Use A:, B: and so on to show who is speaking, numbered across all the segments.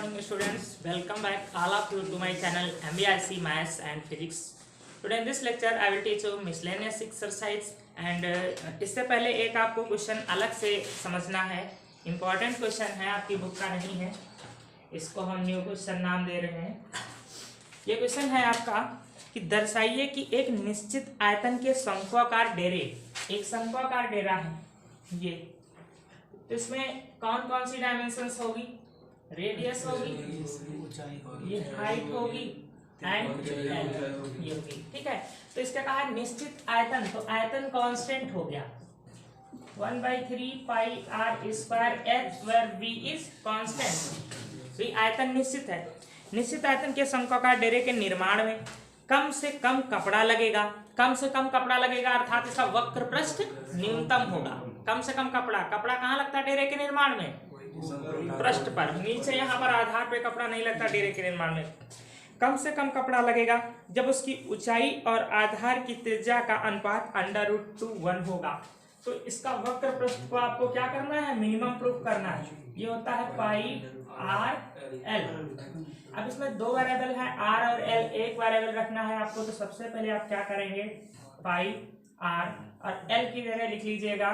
A: morning students, welcome back all of you to my channel MBRC Maths and Physics. Today in this lecture I will teach you miscellaneous exercise and इससे पहले एक आपको question अलग से समझना है। Important question है, आपकी बुक का नहीं है, इसको हम न्यू क्वेश्चन नाम दे रहे हैं। ये क्वेश्चन है आपका कि दर्शाइए कि एक निश्चित आयतन के शंक्वाकार डेरे, एक शंक्वाकार डेरा है ये, तो इसमें कौन कौन सी डायमेंशंस होगी? रेडियस होगी, ये हाइट होगी एंड ये होगी। ठीक है, तो इसका कहा निश्चित आयतन, तो आयतन कांस्टेंट हो गया 1/3 pi r square h where v is constant. तो ये आयतन निश्चित है। निश्चित आयतन के शंक्वाकार डेरे के निर्माण में कम से कम कपड़ा लगेगा, कम से कम कपड़ा लगेगा अर्थात इसका वक्र पृष्ठ न्यूनतम होगा। कम से कम कपड़ा कहाँ लगता है डेरे के निर्माण में? पृष्ठ पर, नीचे यहाँ पर आधार पे कपड़ा नहीं लगता डेरे के निर्माण में। कम से कम कपड़ा लगेगा जब उसकी ऊंचाई और आधार की त्रिज्या का अनुपात √2 होगा। तो इसका वक्र पृष्ठ को आपको क्या करना है? मिनिमम प्रूफ करना है। ये होता है पाई r l। अब इसमें दो वेरिएबल है r और l, एक वेरिएबल रखना है आपको। तो सबसे पहले आप क्या करेंगे? पाई r और l की जगह लिख लीजिएगा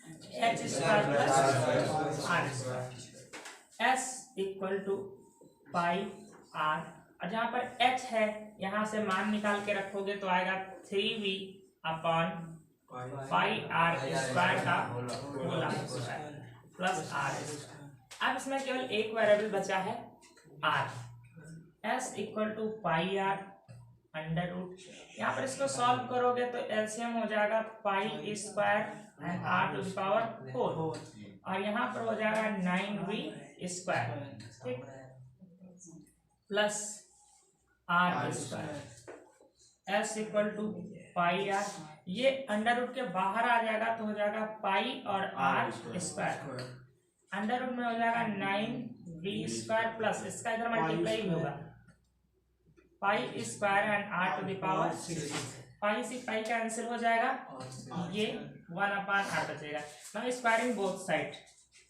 A: h square plus r square. s equal to pi r, और जहाँ पर h है यहाँ से मान निकाल के रखोगे तो आएगा 3v upon pi r square का whole square plus r square. अब इसमें केवल एक वेरिएबल बचा है r। s equal to pi r under root, यहाँ पर इसको सॉल्व करोगे तो एलसीएम हो जाएगा pi square and r to the power 4, और यहाँ पर हो जाएगा 9v स्क्वायर, ठीक, plus r square. s equal to pi r, ये अंडर रूट के बाहर आ जाएगा तो हो जाएगा पाई और r स्क्वायर। अंडर रूट में हो जाएगा 9v स्क्वायर प्लस इसका इधर मल्टीप्लाई होगा pi square and r to the power 6। Pi से पाई कैंसिल हो जाएगा, ये 1 अपॉन r बचेगा। नाउ स्क्वायरिंग बोथ साइड,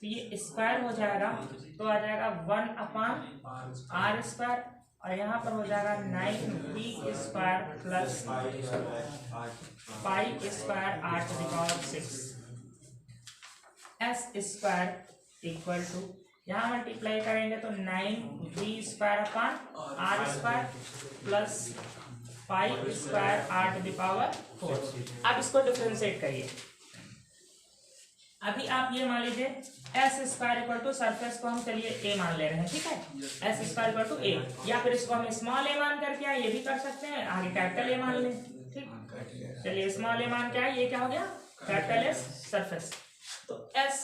A: तो ये स्क्वायर हो जाएगा तो आ जाएगा 1 अपॉन r स्क्वायर, और यहाँ पर हो जाएगा 9v square plus pi square r to the power 6। s square equal to, यहाँ मल्टीप्लाई करेंगे तो 9v square upon r square plus pi square r to the power 4। अब इसको डिफरेंशिएट करिए। अभी आप ये मान लीजिए s square equal to surface को हम चलिए a मान ले रहे हैं, ठीक है, s square equal to a, या फिर इसको हम स्मॉल a मान करके ये भी कर सकते हैं, आगे कैपिटल a मान लें, ठीक। चलिए स्मॉल a मान क्या है? ये क्या हो गया? Capital S surface. तो s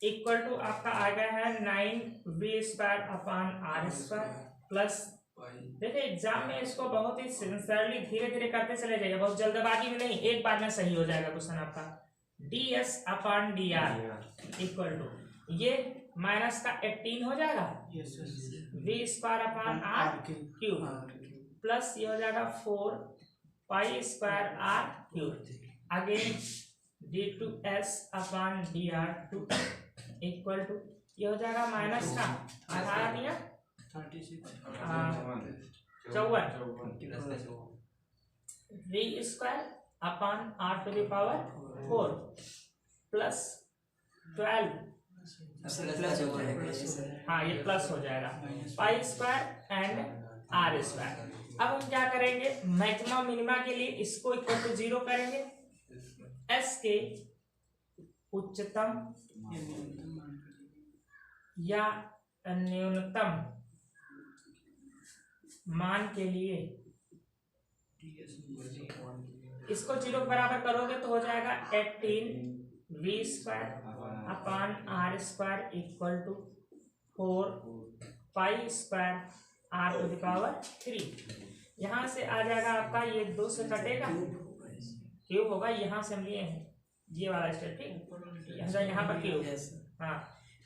A: इक्वल टू आपका आ गया है 9v square upon r square plus, देखिए एग्जाम में इसको बहुत ही सिंसियरली धीरे धीरे करते चले जाइए, बहुत जल्दबाजी में नहीं, एक बार में सही हो जाएगा क्वेश्चन आपका। ds upon dr equal to, ये माइनस का 18 हो जाएगा, v square upon r cube plus ये हो जाएगा 4 pi square r cube. Again d2s upon dr2 equal to, ये हो जाएगा माइनस का 18 दिया 54 v square upon r to the power 4 plus 12, हाँ ये प्लस हो जाएगा pi square and r square. अब हम क्या करेंगे? मैक्सिमम मिनिमा के लिए इसको इक्वल टू 0 करेंगे। s के उच्चतम या न्यूनतम मान के लिए इसको 0 बराबर करोगे तो हो जाएगा 18v square upon r square equal to 4 pi square r to the power 3। यहाँ से आ जाएगा आपका, ये 2 से कटेगा, क्यूब होगा, यहाँ से हम लिए हैं ये वाला स्टेप, ठीक, यहाँ पर क्यूब, हाँ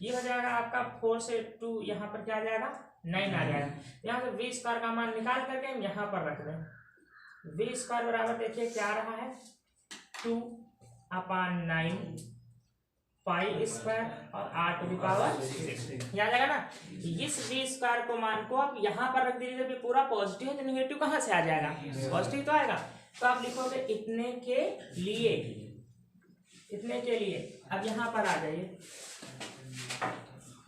A: ये हो जाएगा आपका 4 से 2, यहाँ पर क्या आ जाएगा? 9 आ जाएगा। यहाँ से v स्क्वायर का मान निकाल करके हम यहाँ पर रख दें। v स्क्वायर बराबर देखिए क्या आ रहा है? 2 अपॉन 9 पाई स्क्वायर और r टू द पावर 6 याद आएगा ना। इस v स्क्वायर को मान को आप यहाँ पर रख दीजिए। जब ये पूरा पॉजिटिव है तो निगेटिव कहाँ से आ जाएगा, पॉजिटिव तो आएगा। तो आप लिखोगे इतने के लिए, इतने के लिए। अब यहाँ पर आ जाइए,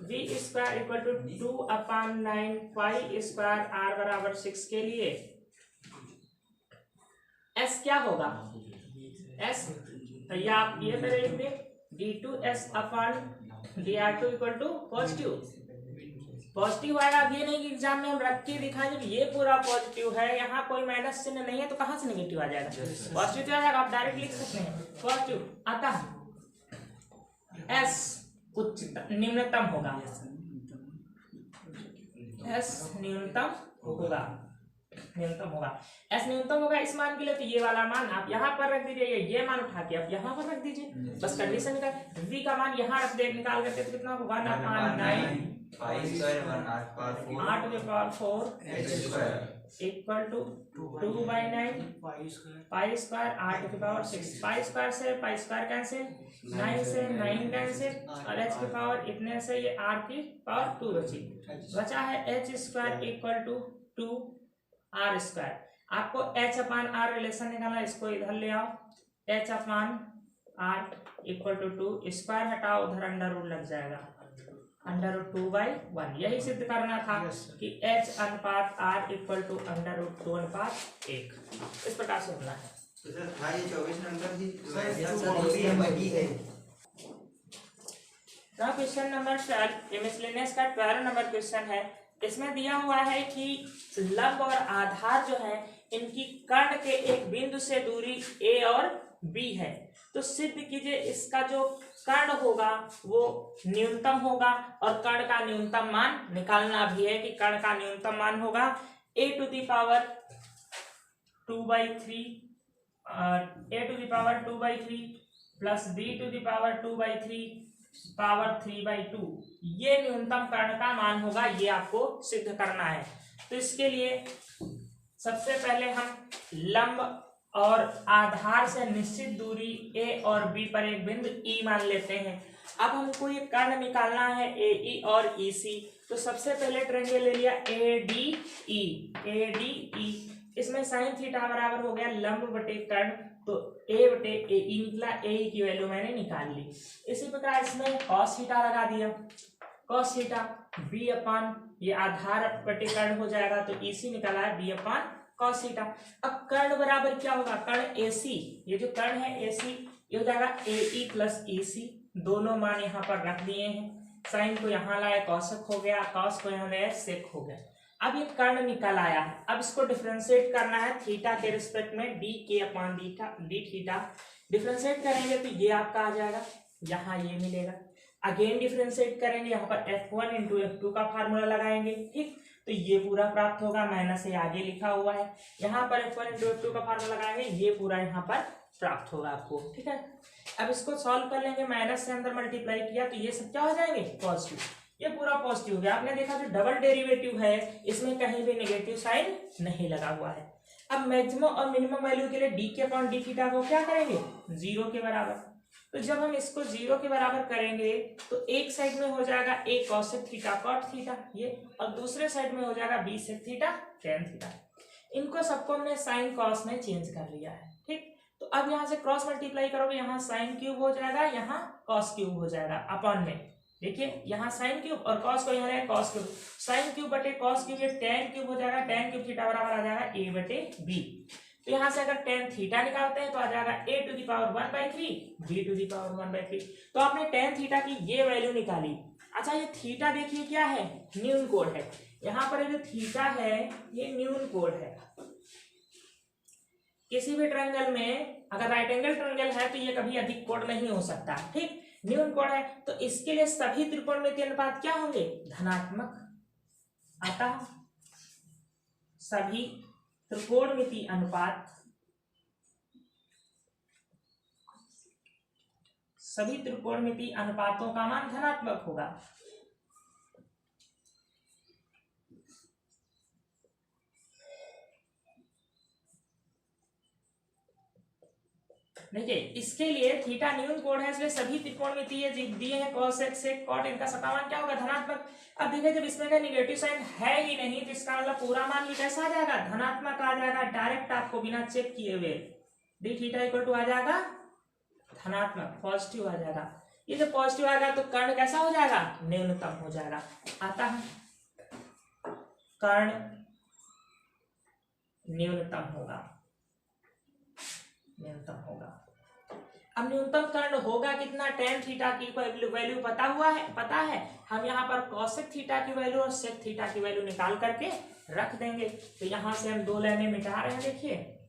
A: v square equal to 2/9 pi square r बराबर 6 के लिए s क्या होगा, s तो ये आप ये पहले लिख दें, d2s/dr2 equal to positive, positive आएगा। अब ये नहीं कि एग्जाम में हम रख के दिखाएं जब ये पूरा पॉजिटिव है, यहाँ कोई माइनस चिन्ह नहीं है तो कहाँ से नेगेटिव आ जाएगा, पॉजिटिव तो आ जाएगा। आप डायरेक्ट लिख सकते हैं पॉजिटिव। अतः s निम्नतम होगा, s न्यूनतम होगा, न्यूनतम होगा, s न्यूनतम होगा इस मान के लिए। तो ये वाला मान आप यहाँ पर रख दीजिए, ये मान उठा के आप यहाँ पर रख दीजिए, बस कंडीशन निकाल। v का मान यहाँ रख दे, निकाल करते तो कितना होगा 1/9 8 के power 4 equal to 2/9 pi square 8 के पावर 6। पाई स्क्वायर से पाई स्क्वायर कैंसिल, 9 से 9 कैंसिल और h के पावर इतने से ये r की पावर 2 बची, बचा है h square equal to 2r square. आपको h/r रिलेशन निकालना, इसको इधर ले आओ, h/r इक्वल टू 2 स्क्वायर हटाओ, उधर अंडर रूट लग जाएगा, अंडर रूट 2/1। यही सिद्ध करना था कि h अनुपात r equal to under root 2/1। इस प्रकार से होना है। क्वेश्चन नंबर 12 मिसलेनियस का 12 नंबर क्वेश्चन है। इसमें दिया हुआ है कि लंब और आधार जो है इनकी कर्ण के एक बिंदु से दूरी a और b है। तो सिद्ध कीजिए इसका जो कर्ण होगा वो न्यूनतम होगा, और कर्ण का न्यूनतम मान निकालना भी है कि कर्ण का न्यूनतम मान होगा a to the power 2/3 plus b to the power 2/3 power 3/2। ये न्यूनतम कर्ण का मान होगा, ये आपको सिद्ध करना है। तो इसके लिए सबसे पहले हम लंब और आधार से निश्चित दूरी a और b पर एक बिंदु E मान लेते हैं। अब हमको ये कर्ण निकालना है AE और EC। तो सबसे पहले ट्रायंगल ले लिया ADE, ADE इसमें साइन थीटा बराबर हो गया लंब बटे कर्ण, तो a बटे AE निकला, AE की वैल्यू मैंने निकाल ली। इसी प्रकार इसमें cos थीटा लगा दिया, cos थीटा b/, ये आधार बटे कर्ण हो जाएगा, तो EC निकाला है b/, cos थीटा। अब कर्ण बराबर क्या होगा, कर्ण AC, ये जो कर्ण है AC ये हो जाएगा AE प्लस EC, दोनों मान यहाँ पर रख दिए हैं। साइन को यहाँ लाए कौशक हो गया, कॉस को यहाँ लाए सेक हो गया। अब ये कर्ण निकल आया है, अब इसको डिफरेंशिएट करना है थीटा के रिस्पेक्ट में, d थीटा डिफरेंशिएट करेंगे तो ये आपका आ जाएगा, यहाँ ये मिलेगा। अगेन डिफरेंशिएट करेंगे, यहाँ पर f1 इंटू f2 का फार्मूला लगाएंगे, ठीक। तो ये पूरा प्राप्त होगा, माइनस ये आगे लिखा हुआ है, यहाँ पर f1 इंटू f2 का फार्मूला लगाएंगे, ये पूरा यहाँ पर प्राप्त होगा आपको, ठीक है। अब इसको सॉल्व कर लेंगे, माइनस से अंदर मल्टीप्लाई किया तो ये सब क्या हो जाएंगे, पॉजिटिव, ये पूरा पॉजिटिव हो गया। आपने देखा जो डबल डेरिवेटिव है इसमें कहीं भी नेगेटिव साइन नहीं लगा हुआ है। अब मैक्सिमम और मिनिमम वैल्यू के लिए d थीटा को क्या करेंगे, 0 के बराबर। तो जब हम इसको 0 के बराबर करेंगे तो एक साइड में हो जाएगा a cosec theta cot theta ये, और दूसरे साइड में हो जाएगा b sec theta tan theta. इनको सबको हमने साइन कॉस में चेंज कर लिया है, ठीक। तो अब यहाँ से क्रॉस मल्टीप्लाई करोगे, यहाँ साइन क्यूब हो जाएगा, यहाँ कॉस क्यूब हो जाएगा अपॉन में, देखिए यहाँ साइन क्यूब और कॉस को यहाँ है कॉस क्यूब, साइन क्यूब बटे कॉस क्यूब, ये tan क्यूब हो जाएगा, tan क्यूब थीटा बराबर आ जाएगा a बटे b। तो यहाँ से अगर tan थीटा निकालते हैं तो आ जाएगा a to the power 1/3 b to the power 1/3। तो आपने tan थीटा की ये वैल्यू निकाली। अच्छा ये थीटा देखिए क्या है, न्यून कोड है, यहाँ पर जो थीटा है ये न्यून कोड है। किसी भी ट्रायंगल में अगर राइट एंगल ट्रायंगल है तो ये कभी अधिक कोण नहीं हो सकता, ठीक, न्यून कोण है। तो इसके लिए सभी त्रिकोणमितीय अनुपात क्या होंगे, धनात्मक। अतः सभी त्रिकोणमितीय अनुपात, सभी त्रिकोणमितीय अनुपातों का मान धनात्मक होगा। देखिए इसके लिए थीटा न्यून कोण है, इसलिए सभी त्रिकोणमितीय दिए हैं cos x sec cot, इनका समामान क्या होगा धनात्मक। अब देखिए जब इसमें का निगेटिव साइन है ही नहीं तो इसका मतलब पूरा मान ही कैसा आ जाएगा, धनात्मक आ जाएगा। डायरेक्ट आपको बिना चेक किए हुए डी थीटा इक्वल टू आ जाएगा धनात्मक, पॉजिटिव आ जाएगा। ये जब पॉजिटिव आ गया तो कर्ण कैसा हो जाएगा, न्यूनतम हो जाएगा। आता है कर्ण न्यूनतम होगा, न्यूनतम होगा। अब न्यूनतम कर्ण होगा कितना, tan थीटा की वैल्यू पता है हम यहाँ पर cosec थीटा की वैल्यू और sec थीटा की वैल्यू निकाल करके रख देंगे। तो यहां से हम 2 लाइनें मिटा रहे हैं। देखिए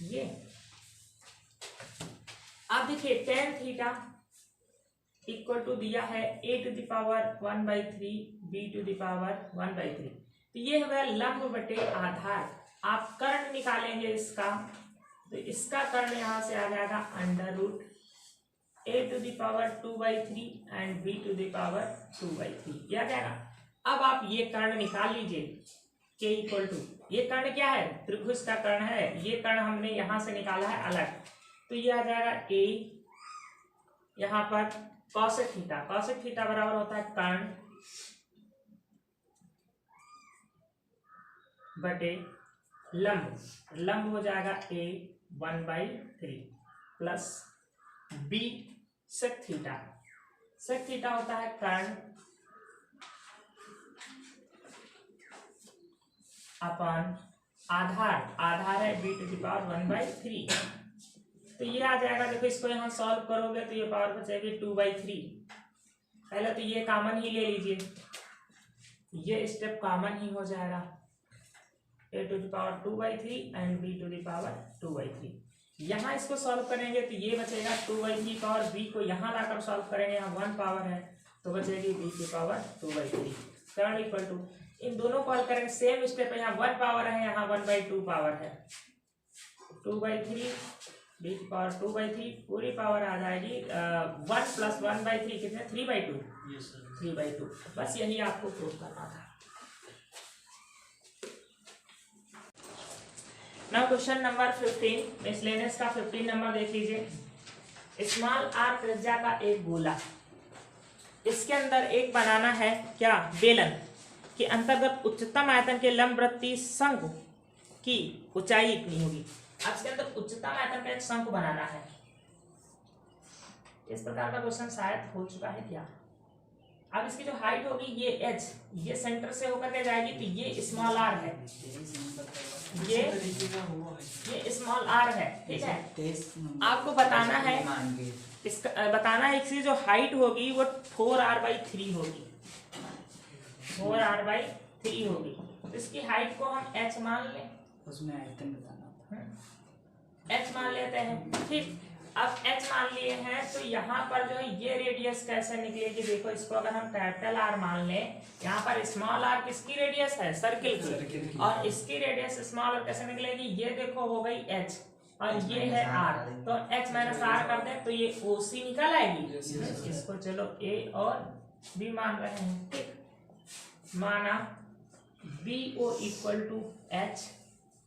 A: ये आप देखिए tan थीटा इक्वल टू दिया है a to the power 1/3 b to the power 1/3। तो ये है लंब बटे आधार। आप कर्ण निकालेंगे इसका, तो इसका कर्ण यहां से आ जाएगा under root a to the power 2/3 and b to the power 2/3 यह जाएगा। अब आप ये कर्ण निकाल लीजिए k इक्वल टू, ये कर्ण क्या है, त्रिभुज का कर्ण है। ये कर्ण हमने यहां से निकाला है अलग, तो ये आ जाएगा a यहाँ पर cosec थीटा बराबर होता है कर्ण बटे लंब हो जाएगा a 1/3 plus b sec theta होता है कर्ण अपन आधार है b टू द पावर 1/3। तो ये आ जाएगा, देखो इसको यहाँ सॉल्व करोगे तो ये पावर बचेगी 2/3। पहले तो ये कॉमन ही ले लीजिए, ये स्टेप कॉमन ही हो जाएगा, a to the power 2/3 and b to the power 2/3। यहाँ इसको सॉल्व करेंगे तो ये बचेगा 2/3 पावर, b को यहाँ लाकर सॉल्व करेंगे, यहाँ 1 पावर है तो बचेगी b की पावर 2/3। कर्ण इक्वल टू इन दोनों को हल करेंगे, सेम स्टेप है, यहाँ 1 पावर है, यहाँ 1/2 पावर है, 2/3 b की पावर 2/3 पूरी पावर आ जाएगी 1 प्लस 1/3 कितने 3/2। 3/2 बस यही आपको प्रूव करना था। नाउ क्वेश्चन नंबर 15 मिसलेनियस का 15 नंबर देख लीजिए। स्मॉल आर त्रिज्या का एक गोला, इसके अंदर एक बनाना है क्या, बेलन के अंतर्गत उच्चतम आयतन के लंबवृत्तीय शंकु की ऊंचाई इतनी होगी। अब इसके अंदर उच्चतम आयतन का एक शंकु बनाना है। इस प्रकार का क्वेश्चन शायद हो चुका है क्या। अब इसकी जो हाइट होगी ये h, ये सेंटर से होकर के जाएगी तो ये स्मॉल r है, ये स्मॉल r है, ठीक है। आपको बताना है इसकी जो हाइट होगी वो 4r/3 होगी, 4r/3 होगी। तो इसकी हाइट को हम h मान लें,
B: उसमें आयतन बताना
A: h मान लेते हैं, ठीक। अब h मान लिए हैं तो यहाँ पर जो है ये रेडियस कैसे निकलेगी, देखो इसको अगर हम कैपिटल R मान लें, यहाँ पर स्मॉल r किसकी रेडियस है, सर्किल की, और इसकी रेडियस स्मॉल r कैसे निकलेगी, ये देखो हो गई h और ये है r, तो h माइनस r कर दें तो ये OC निकल आएगी। इसको चलो a और b मान रहे हैं, ठीक। माना BO इक्वल टू h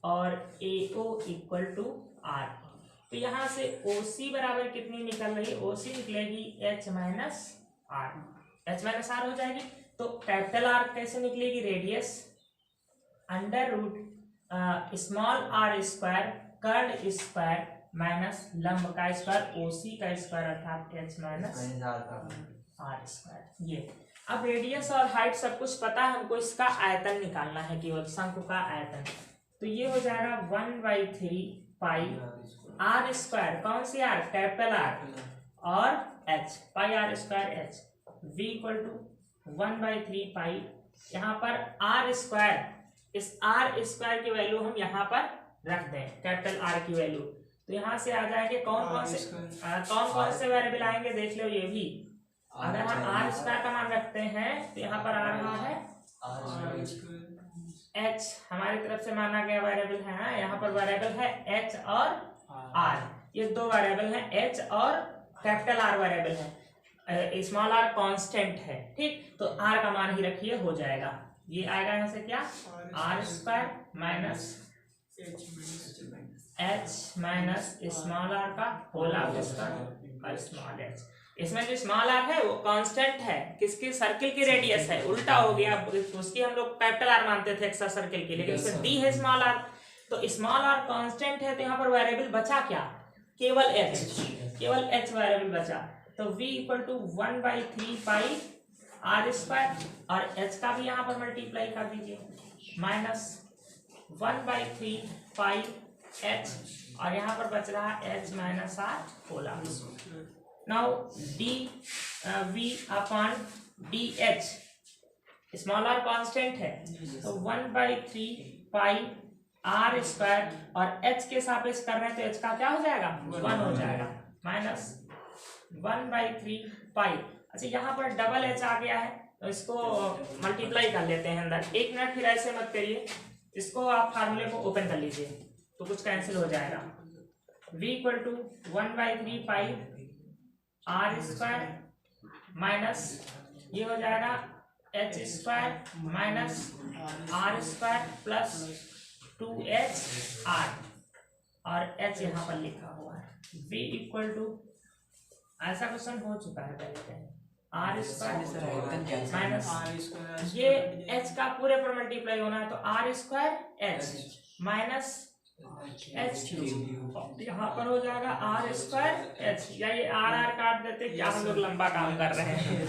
A: और AO इक्वल टू r, तो यहाँ से OC बराबर कितनी निकल रही है, OC निकलेगी h माइनस r हो जाएगी। तो कैपिटल R कैसे निकलेगी, radius under root small r square कर्ण स्क्वायर माइनस लंब का स्क्वायर OC का स्क्वायर अर्थात h माइनस r स्क्वायर। ये अब रेडियस और हाइट सब कुछ पता है, हमको इसका आयतन निकालना है, केवल शंकु का आयतन। तो ये हो जाएगा 1/3 पाई r स्क्वायर, कौन सी r, कैपिटल R, और h pi r square h, v equal to 1/3 pi, यहाँ पर r स्क्वायर, इस r स्क्वायर की वैल्यू हम यहाँ पर रख दें, कैपिटल R की वैल्यू। तो यहाँ से आ जाएंगे कौन कौन से वेरिएबल आएंगे देख लो। ये भी अगर हम r स्क्वायर का मान रखते हैं तो यहाँ पर आ रहा है h, हमारी तरफ से माना गया वेरिएबल है, यहाँ पर वेरिएबल है h और r, ये दो वेरिएबल हैं, h और कैपिटल R वेरिएबल है, स्मॉल r कांस्टेंट है, ठीक। तो r का मान ही रखिए, हो जाएगा, ये आएगा यहाँ से क्या, r square minus h minus small r का whole of square small h। इसमें जो स्मॉल r है वो कांस्टेंट है, किसकी, सर्किल की रेडियस है, उल्टा हो गया, उसकी हम लोग कैपिटल R मानते थे एक्स्ट्रा सर्किल की, लेकिन इसमें d है स्मॉल r, तो स्मॉल r कांस्टेंट है, तो यहाँ पर वेरिएबल बचा क्या, केवल h, केवल h वेरिएबल बचा। तो v equal to 1/3 pi r square, और h का भी यहाँ पर मल्टीप्लाई कर दीजिए, माइनस 1/3 पाई h, और यहाँ पर बच रहा h minus r whole square. Now d v upon d h, small r constant है, तो 1/3 पाई r स्क्वायर, और h के सापेक्ष कर रहे हैं तो h का क्या हो जाएगा, 1 हो जाएगा, माइनस 1/3 पाई। अच्छा यहाँ पर डबल h आ गया है, तो इसको मल्टीप्लाई कर लेते हैं अंदर। एक मिनट, फिर ऐसे मत करिए, इसको आप फार्मूले को ओपन कर लीजिए तो कुछ कैंसिल हो जाएगा। v equal to 1/3 pi r square minus ये हो जाएगा h square minus r square plus 2h r, और h यहाँ पर लिखा हुआ है। v इक्वल टू, ऐसा क्वेश्चन हो चुका है पहले, r स्क्वायर माइनस ये h का पूरे पर मल्टीप्लाई होना है, तो r square h minus h cube, यहाँ पर हो जाएगा r स्क्वायर h, या ये r काट देते, क्या हम लोग लंबा काम कर रहे हैं।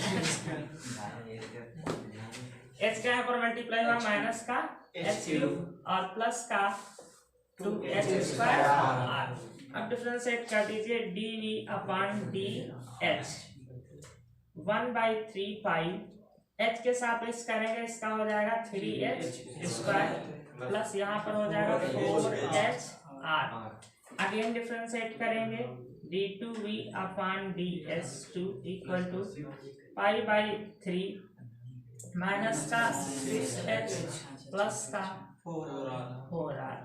A: h का यहाँ पर मल्टीप्लाई हुआ माइनस का h क्यूब और प्लस का 2h स्क्वायर r। अब डिफरेंशिएट कर दीजिए, dv अपॉन dh 1/3 पाई, h के सापेक्ष करेंगे इसका हो जाएगा 3h स्क्वायर, प्लस यहाँ पर हो जाएगा 4h r। अगेन डिफरेंशिएट करेंगे, d2v upon ds2 equal to π/3 minus का 6h प्लस का 4r।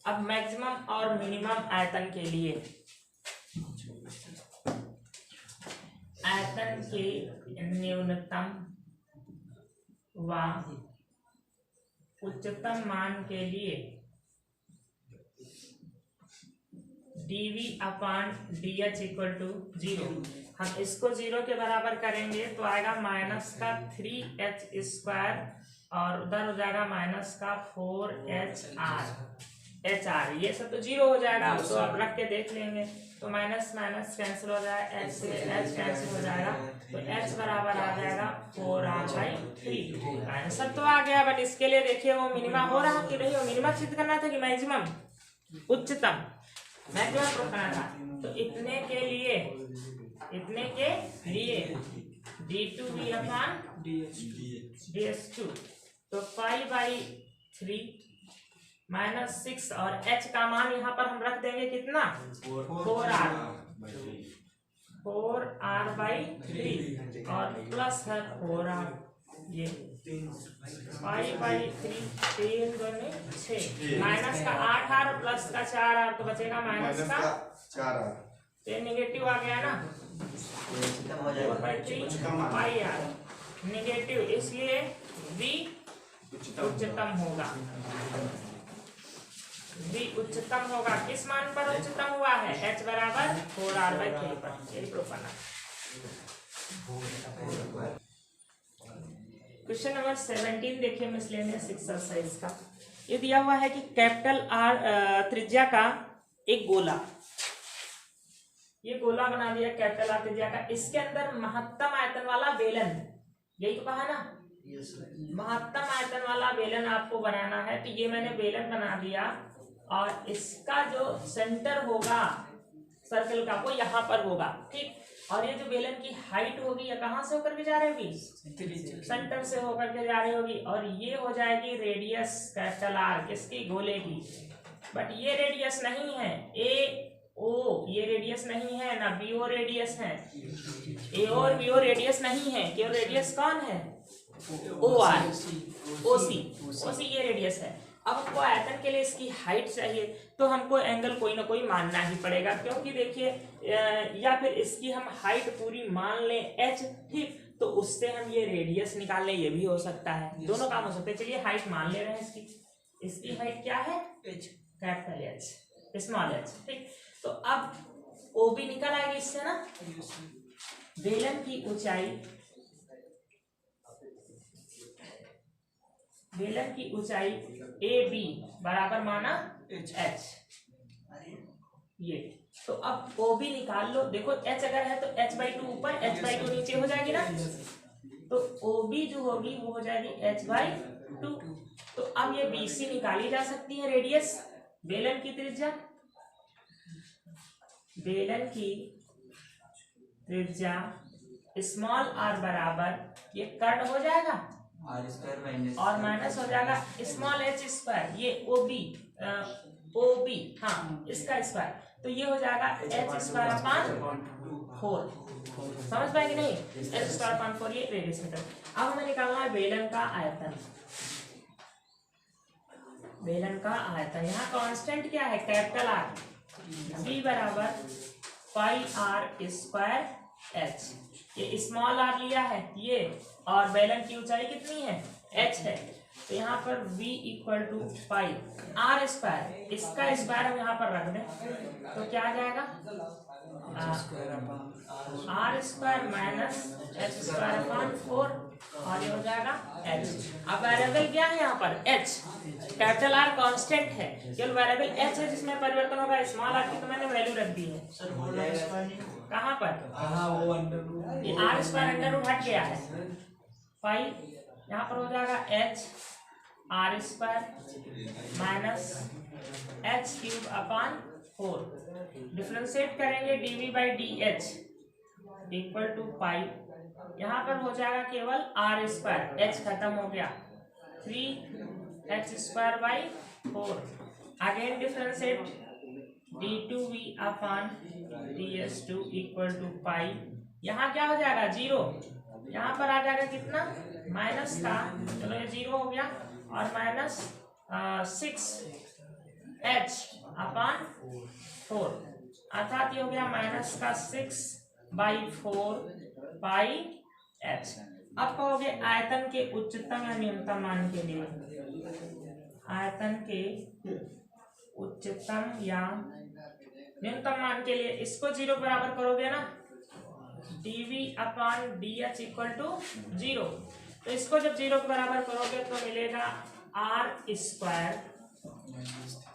A: अब मैक्सिमम और मिनिमम आयतन के लिए, आयतन के न्यूनतम व उच्चतम मान के लिए dv upon dh equal to 0, हम इसको 0 के बराबर करेंगे तो आएगा माइनस का 3h स्क्वायर, और उधर हो जाएगा माइनस का 4HR, ये सब तो 0 हो जाएगा, तो आप रख के देख लेंगे, तो माइनस माइनस कैंसिल हो जाएगा, h से h कैंसिल हो जाएगा, तो h बराबर आ जाएगा 4r/3। आंसर तो आ गया, बट इसके लिए देखिए वो मिनिमा हो रहा कि नहीं, वो मिनिमा सिद्ध करना था कि मैक्सिमम, उच्चतम, मैक्सिमम प्रूफ करना था। तो इतने के लिए d2v अपॉन ds2, तो π/3 माइनस 6, और h का मान यहाँ पर हम रख देंगे कितना, 4r/3, और प्लस है 4r, ये π/3 3 दूनी 6, माइनस का 8r प्लस का 4r, तो बचेगा माइनस का
B: 4r,
A: ये निगेटिव आ गया ना, 4/3 πr निगेटिव, इसलिए v उच्चतम होगा, v उच्चतम होगा। किस मान पर उच्चतम हुआ है, h बराबर 4r/3 पर, यही प्रूफ करना। क्वेश्चन नंबर 17 देखिए, मिसलेनियस एक्सरसाइज का। ये दिया हुआ है कि कैपिटल R त्रिज्या का एक गोला, ये गोला बना दिया कैपिटल R त्रिज्या का, इसके अंदर महत्तम आयतन वाला बेलन, यही तो कहा ना, महत्तम आयतन वाला बेलन आपको बनाना है। तो ये मैंने बेलन बना दिया, और इसका जो सेंटर होगा सर्कल का वो यहाँ पर होगा, ठीक। और ये जो बेलन की हाइट होगी, ये कहाँ से होकर के जा रही होगी, सेंटर से होकर के जा रही होगी, और ये हो जाएगी रेडियस कैपिटल R किसकी, गोले की। बट ये रेडियस नहीं है, AO ये रेडियस नहीं है ना, BO रेडियस है, A और BO रेडियस नहीं है, केवल रेडियस कौन है, OC ये रेडियस है। अब हमको आयतन के लिए इसकी हाइट चाहिए, तो हमको एंगल कोई ना कोई मानना ही पड़ेगा, क्योंकि देखिए या फिर इसकी हम हाइट पूरी मान लें h, ठीक, तो उससे हम ये रेडियस निकाल लें, ये भी हो सकता है, दोनों काम हो सकते हैं। चलिए हाइट मान ले रहे हैं इसकी हाइट क्या है, h capital H, small H, ठीक। तो अब ओ बी निकल आएगी इससे ना, बेलन की ऊंचाई ए बी बराबर माना एच, ये। तो अब ओ बी निकाल लो, देखो एच अगर है तो h/2 ऊपर h/2 नीचे हो जाएगी ना, तो ओ बी जो होगी वो हो जाएगी h/2। तो अब ये बी सी निकाली जा सकती है, रेडियस, बेलन की त्रिज्या, स्मॉल आर बराबर ये कर्ण हो जाएगा और माइनस हो जाएगा स्मॉल एच स्क्वायर, ये ओ बी हाँ इसका स्क्वायर, तो ये हो जाएगा एच स्क्वायर अपान 4, समझ पाएंगे नहीं, एच स्क्वायर अपान 4 ये रेडियस मीटर। अब हमें निकालना है बेलन का आयतन, यहाँ कांस्टेंट क्या है, कैपिटल आर, v बराबर पाई आर स्क्वायर एच, ये स्मॉल आर लिया है ये, और बेलन की ऊंचाई कितनी है, h है, तो यहाँ पर v equal to pi r square, इसका स्क्वायर हम यहाँ पर रख दें तो क्या आ जाएगा, r square minus h square upon 4, और ये हो जाएगा h। अब वेरिएबल क्या है यहाँ पर, h, कैपिटल आर कांस्टेंट है, केवल वेरिएबल h है जिसमें परिवर्तन होगा, स्मॉल आर की तो मैंने वैल्यू रख दी है, कहाँ पर, ये आर स्क्वायर अंडर रूट हट गया है, पाई यहाँ पर हो जाएगा h R square minus H cube upon 4, differentiate करेंगे dv by D H equal to pi, यहाँ पर हो जाएगा केवल आर स्क्वायर, एच खत्म हो गया, 3h square by 4, again differentiate d2v upon ds2 equal to pi, यहाँ क्या हो जाएगा 0, यहाँ पर आ जाएगा कितना माइनस का, चलो ये 0 हो गया, और माइनस 6h अपॉन 4, अर्थात ये हो गया माइनस का 6/4 पाई h। अब कहोगे आयतन के उच्चतम या न्यूनतम मान के लिए, आयतन के उच्चतम या न्यूनतम मान के लिए इसको 0 बराबर करोगे ना, dv upon dh equal to 0, तो इसको जब 0 के बराबर करोगे तो मिलेगा r square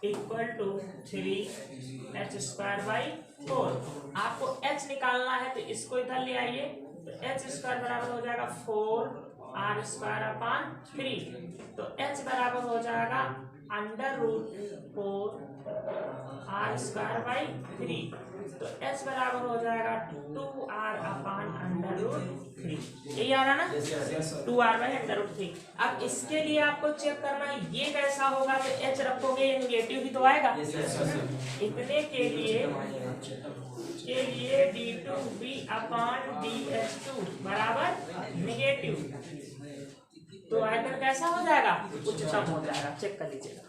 A: equal to 3h square by 4। आपको h निकालना है तो इसको इधर ले आइए, तो h स्क्वायर बराबर हो जाएगा 4r स्क्वायर अपॉन 3, तो h बराबर हो जाएगा under root 4r square by 3, तो h बराबर हो जाएगा 2r अपॉन अंडर रूट 3, यही आ रहा ना, 2r बाई अंडर रूट 3। अब इसके लिए आपको चेक करना है ये कैसा होगा, तो h रखोगे ये निगेटिव ही तो आएगा, इतने के लिए d2v अपॉन ds2 बराबर निगेटिव, तो आयतन कैसा हो जाएगा, उच्चतम हो जाएगा, चेक कर लीजिएगा।